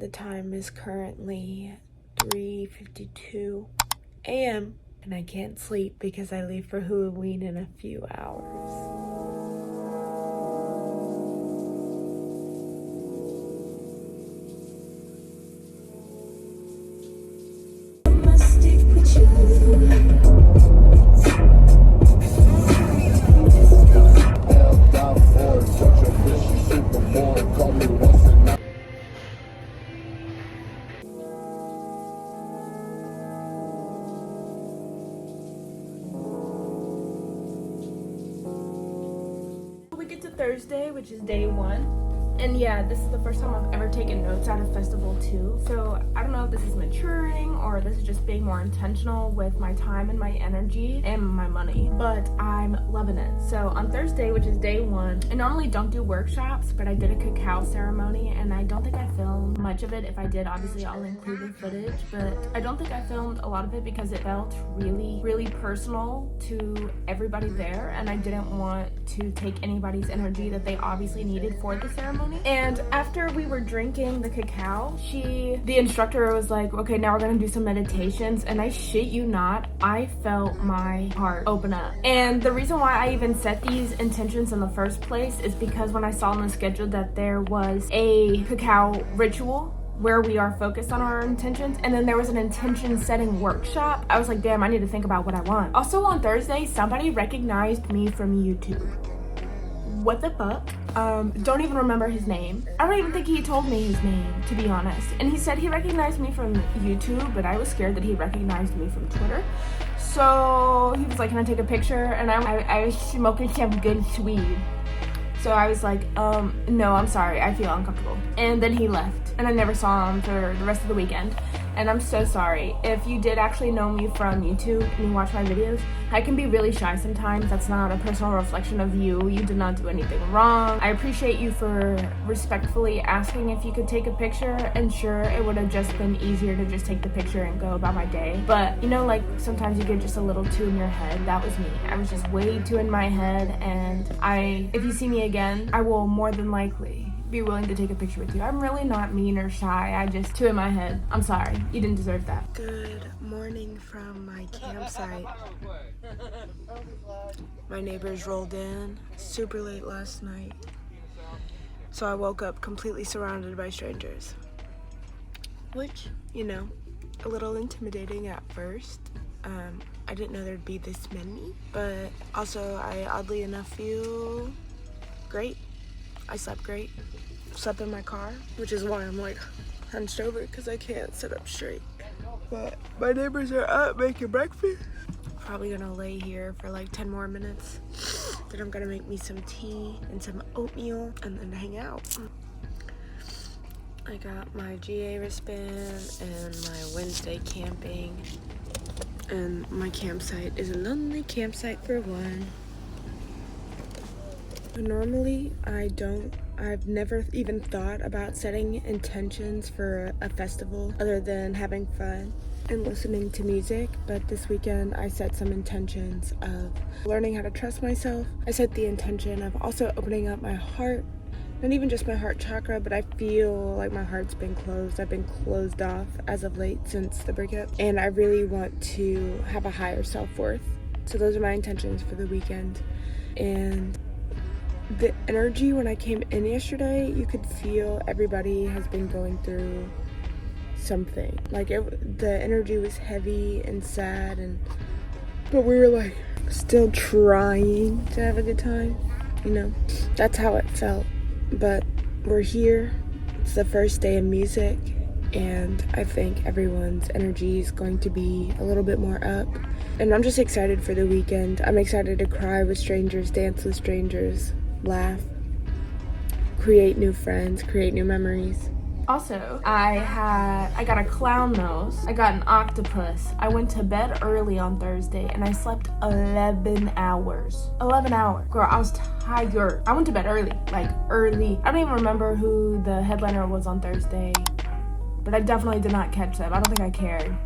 The time is currently 3:52 a.m. and I can't sleep because I leave for Hulaween in a few hours. We get to Thursday, which is day 1. And yeah, this is the first time I've ever taken notes at a festival too. So I don't know if this is maturing or this is just being more intentional with my time and my energy and my money, but I'm loving it. So on Thursday, which is day 1, I normally don't do workshops, but I did a cacao ceremony and I don't think I filmed much of it. If I did, obviously I'll include the footage, but I don't think I filmed a lot of it because it felt really personal to everybody there, and I didn't want to take anybody's energy that they obviously needed for the ceremony. And after we were drinking the cacao, the instructor was like, okay, now we're gonna do some meditations, and I shit you not, I felt my heart open up. And the reason why I even set these intentions in the first place is because when I saw on the schedule that there was a cacao ritual where we are focused on our intentions, and then there was an intention setting workshop, I was like, damn, I need to think about what I want. Also on Thursday, somebody recognized me from YouTube. What the fuck? Don't even remember his name. I don't even think he told me his name, to be honest. And he said he recognized me from YouTube, but I was scared that he recognized me from Twitter. So he was like, can I take a picture? And I was smoking some good weed. So I was like, no, I'm sorry, I feel uncomfortable. And then he left, and I never saw him for the rest of the weekend. And I'm so sorry. If you did actually know me from YouTube and you watch my videos, I can be really shy sometimes. That's not a personal reflection of you. You did not do anything wrong. I appreciate you for respectfully asking if you could take a picture, and sure, it would have just been easier to just take the picture and go about my day. But you know, like sometimes you get just a little too in your head. That was me. I was just way too in my head, and if you see me again, I will more than likely be willing to take a picture with you. I'm really not mean or shy. I just too in my head. I'm sorry. You didn't deserve that. Good morning from my campsite. My neighbors rolled in super late last night, so I woke up completely surrounded by strangers, which, you know, a little intimidating at first. I didn't know there'd be this many, but also I oddly enough feel great. I slept great. Slept in my car, which is why I'm like hunched over, because I can't sit up straight. But my neighbors are up making breakfast. Probably gonna lay here for like 10 more minutes. Then I'm gonna make me some tea and some oatmeal and then hang out. I got my GA wristband and my Wednesday camping. And my campsite is a lonely campsite for one. Normally, I've never even thought about setting intentions for a festival other than having fun and listening to music, but this weekend I set some intentions of learning how to trust myself. I set the intention of also opening up my heart, not even just my heart chakra, but I feel like my heart's been closed. I've been closed off as of late since the breakup, and I really want to have a higher self-worth. So those are my intentions for the weekend. And the energy when I came in yesterday, you could feel everybody has been going through something. Like the energy was heavy and sad, but we were like still trying to have a good time, you know. That's how it felt. But we're here. It's the first day of music, and I think everyone's energy is going to be a little bit more up. And I'm just excited for the weekend. I'm excited to cry with strangers, dance with strangers, laugh, create new friends, create new memories. Also, I got a clown nose. I got an octopus. I went to bed early on Thursday and I slept 11 hours. 11 hours. Girl, I was tired. I went to bed early, like early. I don't even remember who the headliner was on Thursday, but I definitely did not catch them. I don't think I cared.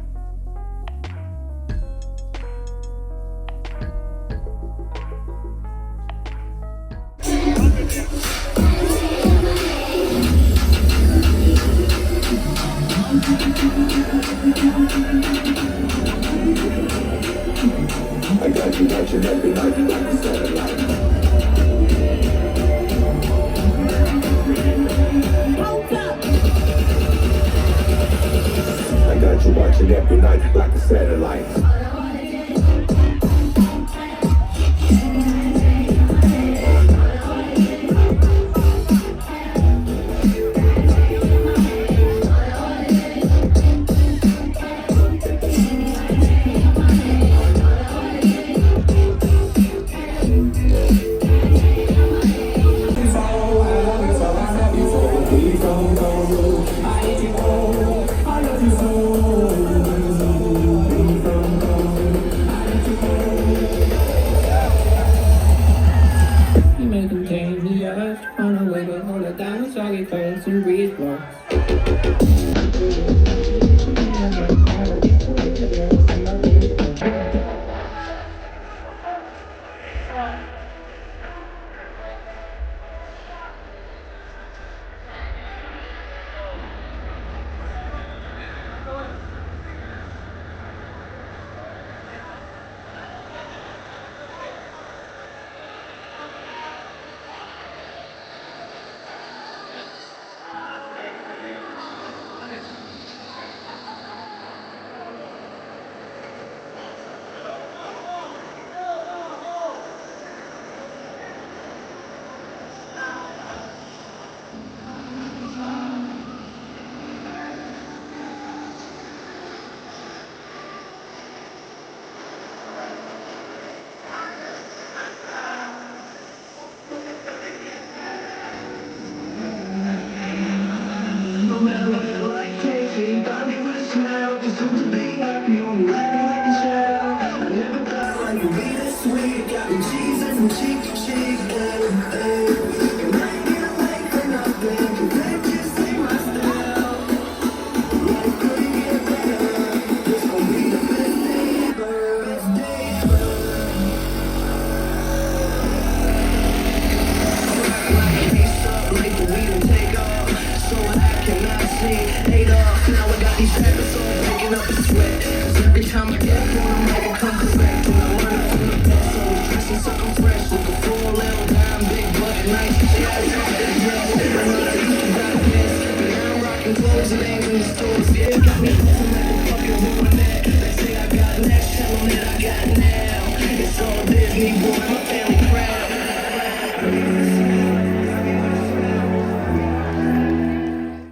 that you're watching every night like a satellite.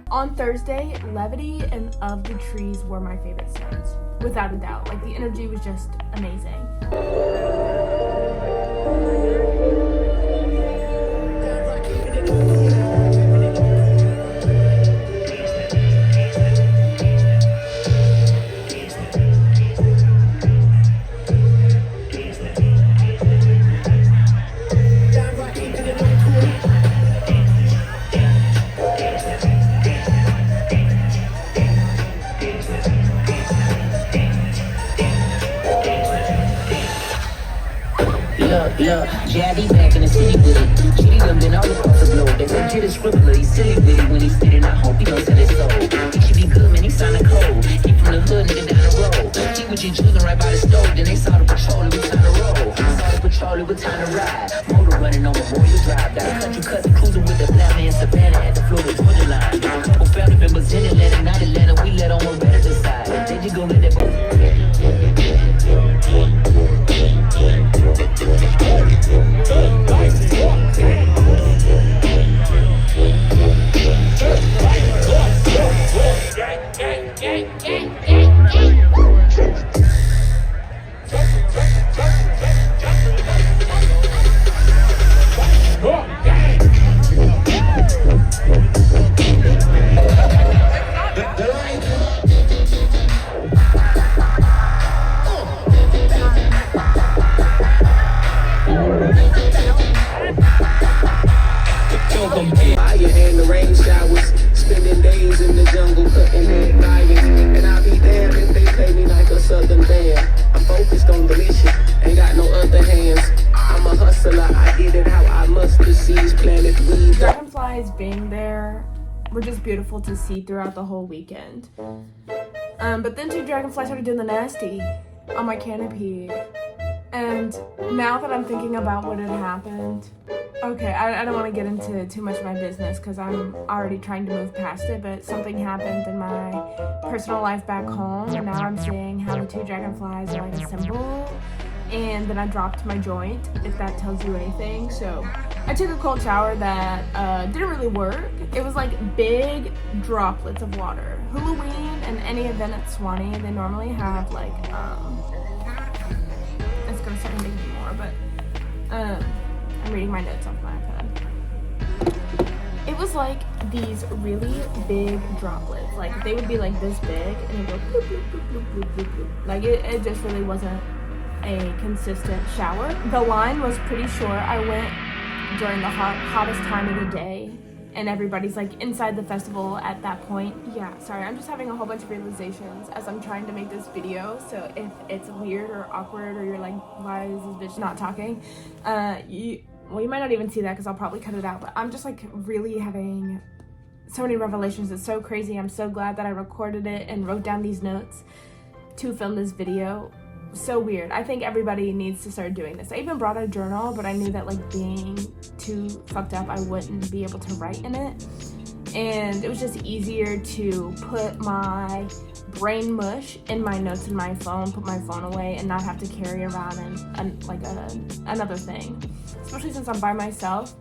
On Thursday, Levity and Of the Trees were my favorite songs, without a doubt. Like, the energy was just amazing. Look, Jabby back in the city with it. Chitty done been all across the globe. They say Jit is scribbler, he's silly with it when he's spitting. I hope he don't sell his soul. He should be good, man, he signed a code. He from the hood, nigga down the road. He was your children right by the stove. Then they saw the patrol, it was time to roll. Saw the patrol, it was time to ride. Motor running on my boy, you drive. Got a country cousin cruising with the black man Savannah at the Florida Georgia line. Couple family members in Atlanta, not Atlanta. We let on Moretta side. They just gon' let that being there were just beautiful to see throughout the whole weekend. But then two dragonflies started doing the nasty on my canopy. And now that I'm thinking about what had happened, Okay, I don't want to get into too much of my business because I'm already trying to move past it, but something happened in my personal life back home, and now I'm seeing how the 2 dragonflies are like a symbol, and then I dropped my joint, if that tells you anything. So I took a cold shower that didn't really work. It was like big droplets of water. Hulaween and any event at Swanee, they normally have like, it's gonna start making more, but I'm reading my notes off my iPad. It was like these really big droplets. Like they would be like this big and it'd go bloop, bloop, bloop, bloop, bloop, bloop, bloop. Like it just really wasn't a consistent shower. The line was pretty short. I went during the hottest time of the day and everybody's like inside the festival at that point. Yeah, sorry, I'm just having a whole bunch of realizations as I'm trying to make this video. So if it's weird or awkward or you're like, why is this bitch not talking? You might not even see that because I'll probably cut it out, but I'm just like really having so many revelations. It's so crazy. I'm so glad that I recorded it and wrote down these notes to film this video. So weird. I think everybody needs to start doing this. I even brought a journal, but I knew that like being too fucked up, I wouldn't be able to write in it. And it was just easier to put my brain mush in my notes in my phone, put my phone away, and not have to carry around another thing. Especially since I'm by myself.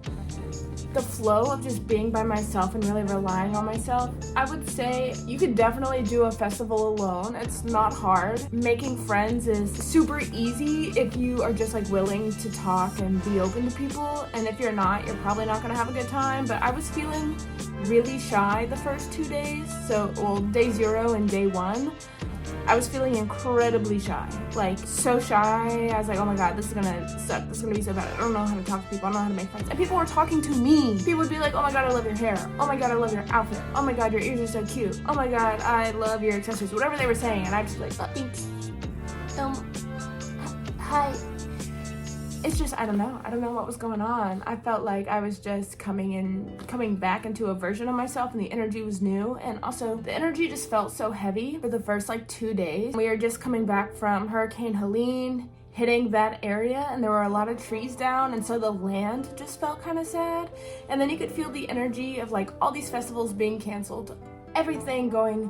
The flow of just being by myself and really relying on myself, I would say you could definitely do a festival alone. It's not hard. Making friends is super easy if you are just like willing to talk and be open to people. And if you're not, you're probably not gonna have a good time. But I was feeling really shy the first 2 days. So, well, day 0 and day 1. I was feeling incredibly shy, like so shy. I was like, oh my god, this is gonna suck. This is gonna be so bad. I don't know how to talk to people. I don't know how to make friends. And people were talking to me. People would be like, oh my god, I love your hair. Oh my god, I love your outfit. Oh my god, your ears are so cute. Oh my god, I love your accessories. Whatever they were saying, and I just like, thanks. Hi. It's just, I don't know what was going on. I felt like I was just coming back into a version of myself, and the energy was new. And also the energy just felt so heavy for the first like 2 days. We were just coming back from Hurricane Helene hitting that area, and there were a lot of trees down, and so the land just felt kind of sad. And then you could feel the energy of like all these festivals being canceled, everything going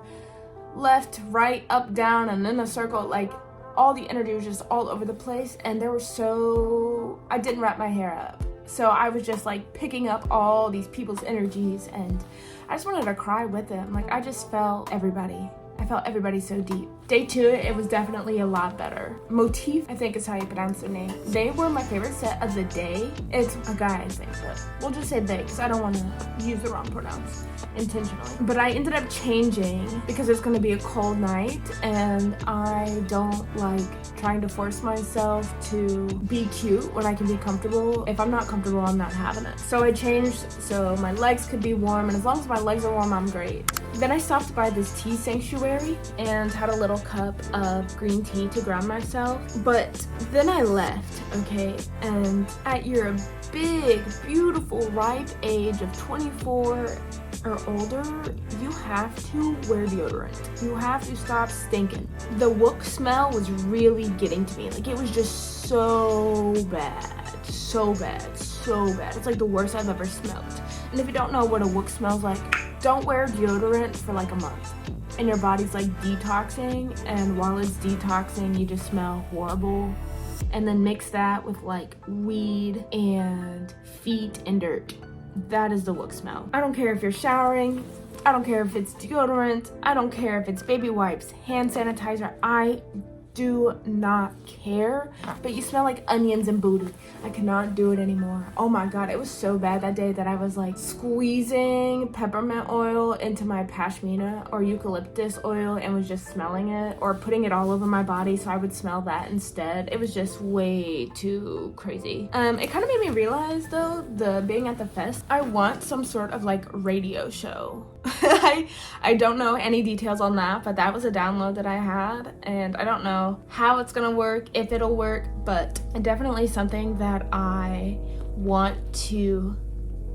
left, right, up, down, and in a circle. Like all the energy was just all over the place, and I didn't wrap my hair up. So I was just like picking up all these people's energies, and I just wanted to cry with them. Like I just felt everybody. I felt everybody so deep. Day 2, it was definitely a lot better. Motif, I think is how you pronounce their name. They were my favorite set of the day. It's a guy, I think, but we'll just say they because I don't want to use the wrong pronouns intentionally. But I ended up changing because it's going to be a cold night, and I don't like trying to force myself to be cute when I can be comfortable. If I'm not comfortable, I'm not having it. So I changed so my legs could be warm, and as long as my legs are warm, I'm great. Then I stopped by this tea sanctuary and had a little cup of green tea to ground myself. But then I left, okay? And at your big, beautiful, ripe age of 24 or older, you have to wear deodorant. You have to stop stinking. The wook smell was really getting to me. Like it was just so bad, so bad, so bad. It's like the worst I've ever smelled. And if you don't know what a wook smells like, don't wear deodorant for like a month. And your body's like detoxing, and while it's detoxing, you just smell horrible. And then mix that with like weed and feet and dirt. That is the wook smell. I don't care if you're showering. I don't care if it's deodorant. I don't care if it's baby wipes, hand sanitizer. I do not care, but you smell like onions and booty. I cannot do it anymore. Oh my god, it was so bad that day that I was like squeezing peppermint oil into my pashmina or eucalyptus oil and was just smelling it, or putting it all over my body so I would smell that instead. It was just way too crazy. It kind of made me realize though, the being at the fest, I want some sort of like radio show. I don't know any details on that, but that was a download that I had, and I don't know how it's gonna work, if it'll work, but definitely something that I want to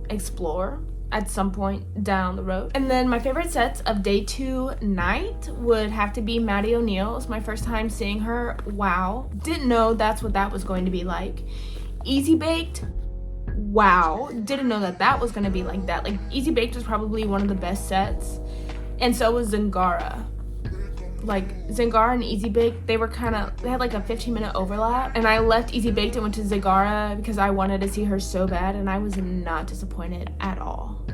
explore at some point down the road. And then my favorite sets of day 2 night would have to be Maddie O'Neill. It was my first time seeing her. Wow, didn't know that's what that was going to be like. Easy baked, wow, didn't know that that was gonna be like that. Like Easy Baked was probably one of the best sets, and so was Zingara. Like Zingara and Easy Baked, they had like a 15-minute overlap, and I left Easy Baked and went to Zingara because I wanted to see her so bad, and I was not disappointed at all.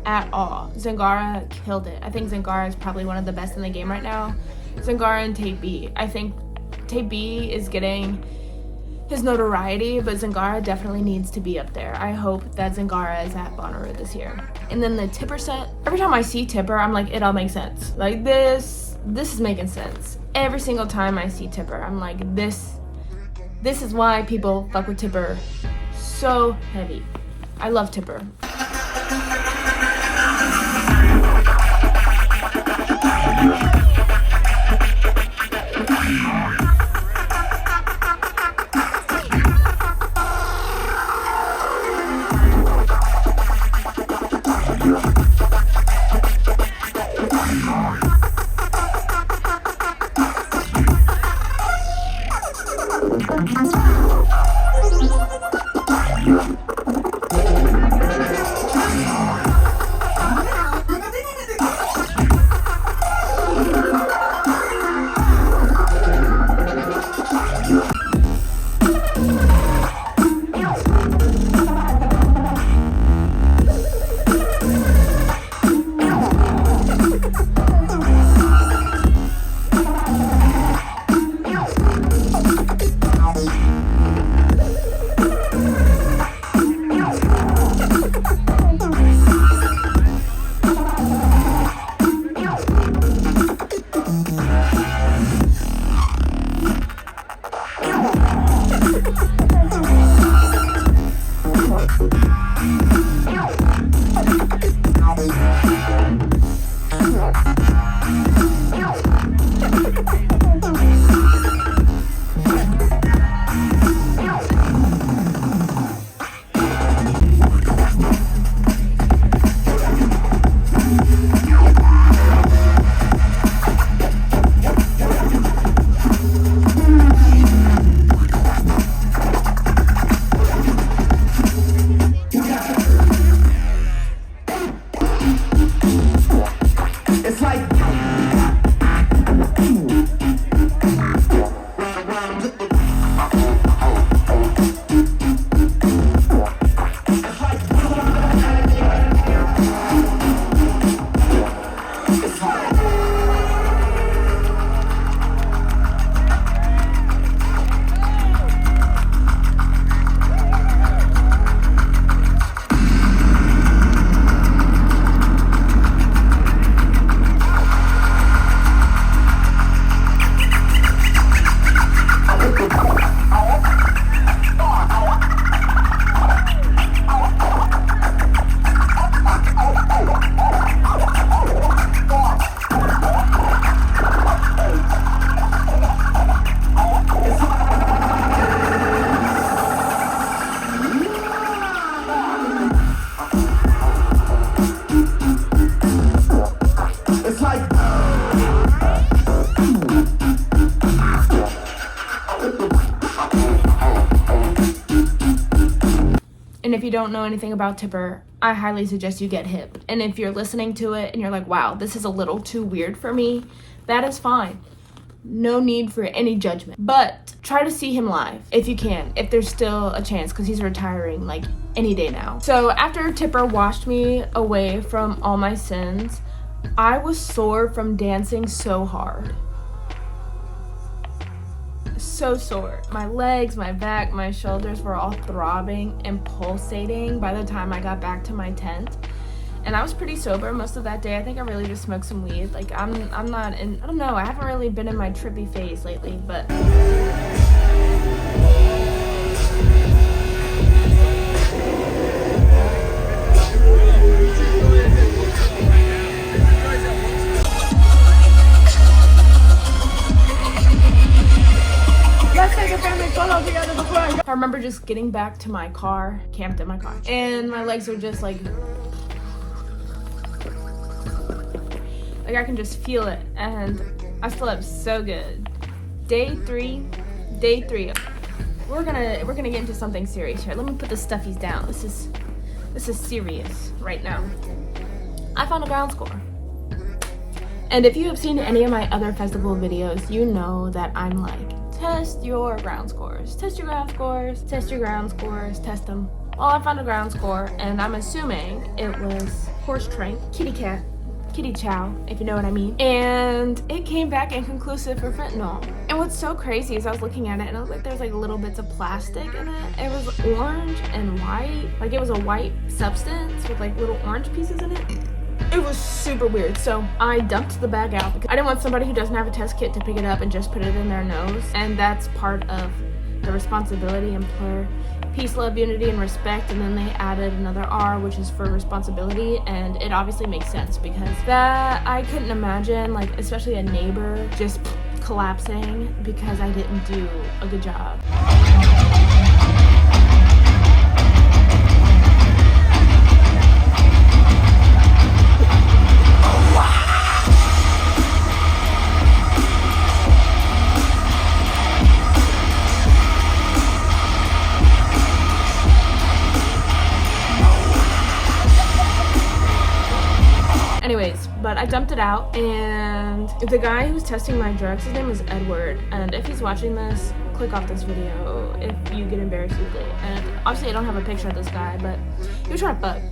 At all. Zingara killed it. I think Zingara is probably one of the best in the game right now. Zingara and Tape B. I think Tape B is getting his notoriety, but Zingara definitely needs to be up there. I hope that Zingara is at Bonnaroo this year. And then the Tipper set, every time I see Tipper, I'm like, it all makes sense. Like this is making sense. Every single time I see Tipper, I'm like, this is why people fuck with Tipper so heavy. I love Tipper. And if you don't know anything about Tipper, I highly suggest you get hip. And if you're listening to it and you're like, wow, this is a little too weird for me, that is fine. No need for any judgment. But try to see him live if you can, if there's still a chance, because he's retiring like any day now. So after Tipper washed me away from all my sins, I was sore from dancing so hard. So sore. My legs, my back, my shoulders were all throbbing and pulsating by the time I got back to my tent. And I was pretty sober most of that day. I think I really just smoked some weed. Like I'm not in, I don't know, I haven't really been in my trippy phase lately, but I remember just getting back to my car, camped in my car, and my legs are just like I can just feel it, and I slept so good. Day three. we're gonna get into something serious here. Let me put the stuffies down. This is serious right now. I found a ground score. And if you have seen any of my other festival videos, you know that I'm like, test your ground scores, test your ground scores, test your ground scores, test them. Well, I found a ground score, and I'm assuming it was horse trank, kitty cat, kitty chow, if you know what I mean. And it came back inconclusive for fentanyl. And what's so crazy is I was looking at it and I was like, there's like little bits of plastic in it. It was orange and white, like it was a white substance with like little orange pieces in it. It was super weird. So I dumped the bag out because I didn't want somebody who doesn't have a test kit to pick it up and just put it in their nose. And that's part of the responsibility employer. Peace, love, unity, and respect, and then they added another R, which is for responsibility, and it obviously makes sense because that I couldn't imagine, like, especially a neighbor just collapsing because I didn't do a good job. Anyways, but I dumped it out, and the guy who was testing my drugs, his name was Edward, and if he's watching this, click off this video if you get embarrassed easily. And obviously I don't have a picture of this guy, but he was trying to fuck.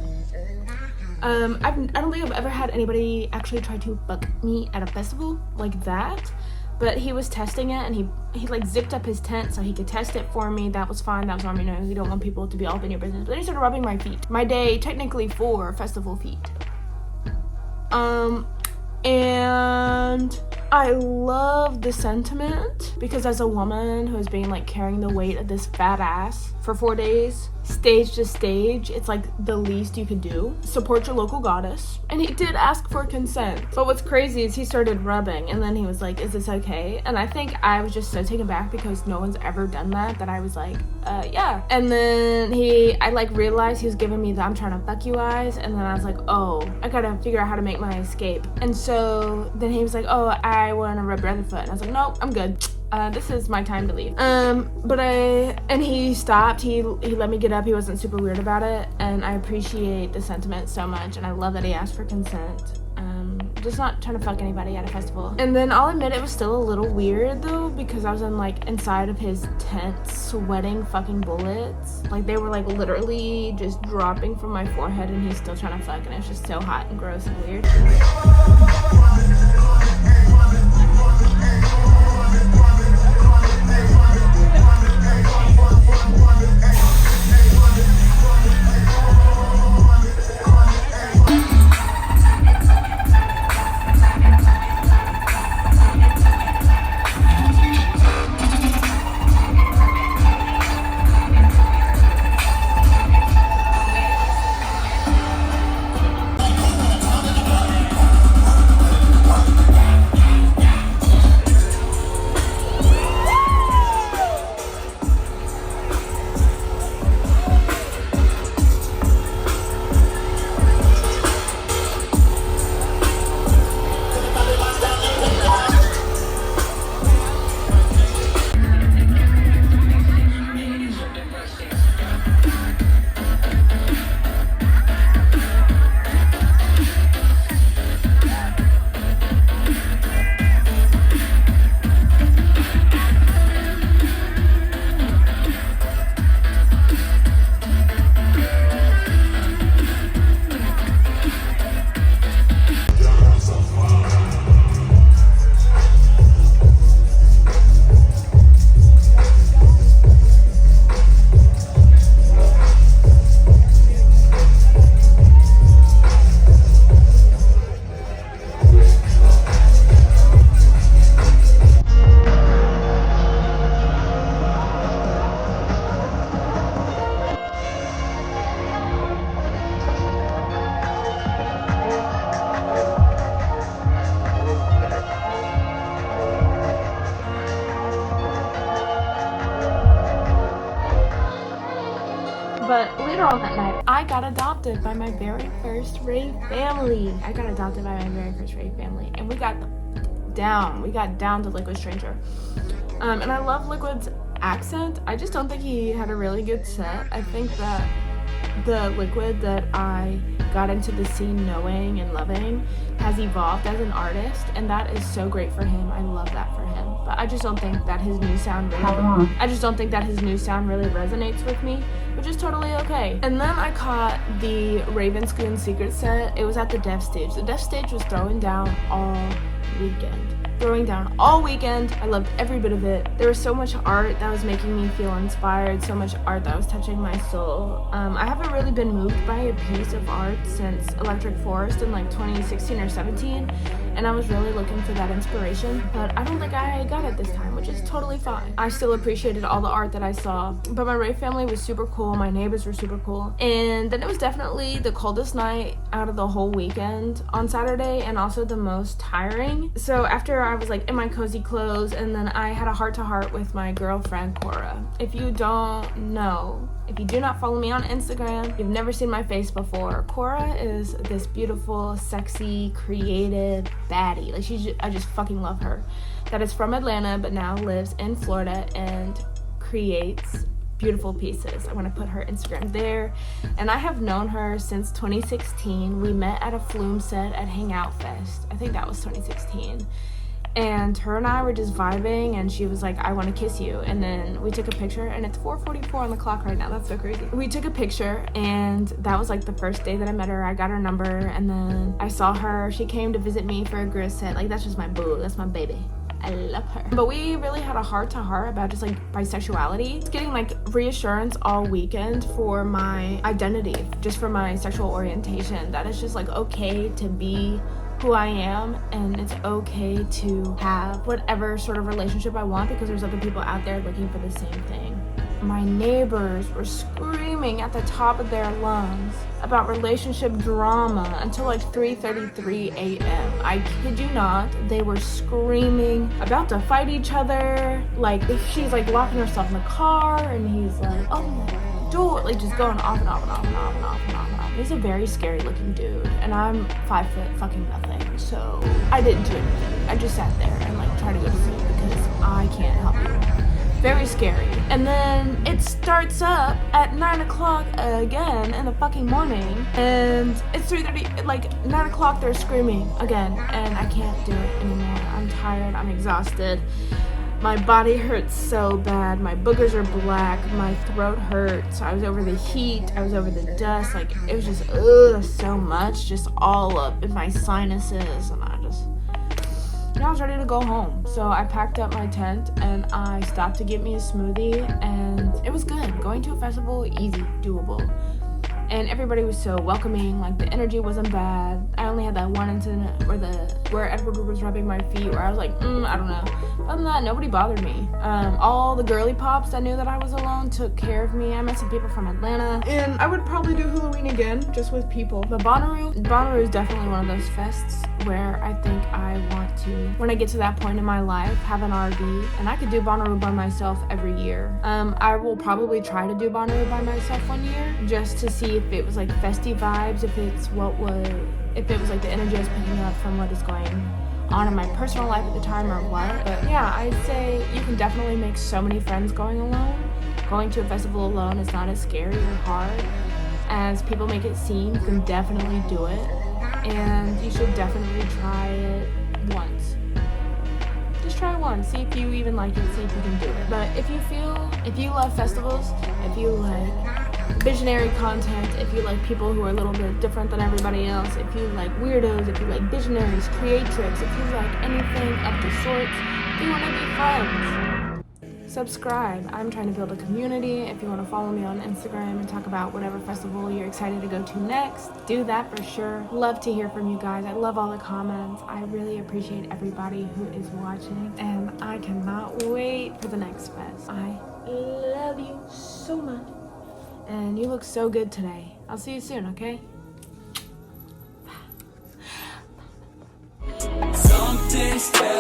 I don't think I've ever had anybody actually try to fuck me at a festival like that, but he was testing it, and he like zipped up his tent so he could test it for me. That was fine, that was normal, you know, you don't want people to be all up in your business. But then he started rubbing my feet. My day technically for festival feet. And I love the sentiment because as a woman who has been like carrying the weight of this fat ass for 4 days, stage to stage, it's like the least you could do. Support your local goddess. And he did ask for consent. But what's crazy is he started rubbing and then he was like, is this okay? And I think I was just so taken back because no one's ever done that I was like, yeah. And then I like realized he was giving me the I'm trying to fuck you eyes, and then I was like, oh, I gotta figure out how to make my escape. And so then he was like, oh, I wanna rub your other foot. And I was like, nope, I'm good. This is my time to leave. And he stopped, he let me get up, he wasn't super weird about it, and I appreciate the sentiment so much, and I love that he asked for consent. Just not trying to fuck anybody at a festival. And then I'll admit it was still a little weird though, because I was inside of his tent sweating fucking bullets. Like they were like literally just dropping from my forehead, and he's still trying to fuck, and it's just so hot and gross and weird. But later on that night, I got adopted by my very first rave family. And we got the down. We got down to Liquid Stranger. And I love Liquid's accent. I just don't think he had a really good set. I think that the Liquid that I got into the scene knowing and loving has evolved as an artist, and that is so great for him. I love that for him. But I just don't think that his new sound really resonates with me, which is totally okay. And then I caught the Ravenscoon Secret set. It was at the Deaf Stage. The Deaf Stage was throwing down all weekend. I loved every bit of it. There was so much art that was making me feel inspired, so much art that was touching my soul. I haven't really been moved by a piece of art since Electric Forest in like 2016 or 17, and I was really looking for that inspiration, but I don't think I got it this time, which is totally fine. I still appreciated all the art that I saw, but my rave family was super cool, my neighbors were super cool, and then it was definitely the coldest night out of the whole weekend on Saturday, and also the most tiring. So after I was like in my cozy clothes, and then I had a heart-to-heart with my girlfriend Cora. If you don't know, if you do not follow me on Instagram, you've never seen my face before. Cora is this beautiful, sexy, creative baddie. Like I just fucking love her. That is from Atlanta, but now lives in Florida and creates beautiful pieces. I want to put her Instagram there. And I have known her since 2016. We met at a Flume set at Hangout Fest. I think that was 2016. And her and I were just vibing, and she was like, I want to kiss you. And then we took a picture, and it's 4:44 on the clock right now. That's so crazy. We took a picture, and that was like the first day that I met her. I got her number, and then I saw her. She came to visit me for a Grizz set. Like, that's just my boo. That's my baby. I love her. But we really had a heart-to-heart about just like bisexuality. It's getting like reassurance all weekend for my identity, just for my sexual orientation, that it's just like okay to be who I am, and it's okay to have whatever sort of relationship I want, because there's other people out there looking for the same thing. My neighbors were screaming at the top of their lungs about relationship drama until like 3:33 a.m. I kid you not, they were screaming, about to fight each other. Like, she's like locking herself in the car, and he's like, oh, do it, like just going off and off and off and off and off and off and off. He's a very scary looking dude, and I'm 5 foot fucking nothing, so I didn't do anything. I just sat there and like tried to go to sleep because I can't help you. Very scary. And then it starts up at 9 o'clock again in the fucking morning, and it's 3:30, like 9 o'clock they're screaming again, and I can't do it anymore. I'm tired, I'm exhausted. My body hurts so bad. My boogers are black. My throat hurts. I was over the heat. I was over the dust. Like, it was just, so much. Just all up in my sinuses. And I was ready to go home. So I packed up my tent and I stopped to get me a smoothie. And it was good. Going to a festival, easy, doable. And everybody was so welcoming, like the energy wasn't bad. I only had that one incident where Edward was rubbing my feet, where I was like, I don't know. Other than that, nobody bothered me. All the girly pops that knew that I was alone took care of me. I met some people from Atlanta, and I would probably do Hulaween again, just with people. But Bonnaroo is definitely one of those fests where I think I want to, when I get to that point in my life, have an RV, and I could do Bonnaroo by myself every year. I will probably try to do Bonnaroo by myself one year, just to see if it was like festive vibes, if it was like the energy I was picking up from what is going on in my personal life at the time or what. But yeah, I'd say you can definitely make so many friends going alone. Going to a festival alone is not as scary or hard as people make it seem. You can definitely do it, and you should definitely try it once. Just try it once, see if you even like it, see if you can do it. But if you love festivals, if you like visionary content, if you like people who are a little bit different than everybody else, if you like weirdos, if you like visionaries, creatrix, if you like anything of the sorts, if you want to be friends, subscribe. I'm trying to build a community. If you want to follow me on Instagram and talk about whatever festival you're excited to go to next, do that for sure. Love to hear from you guys. I love all the comments. I really appreciate everybody who is watching, and I cannot wait for the next fest. I love you so much. And you look so good today. I'll see you soon, okay? Something special.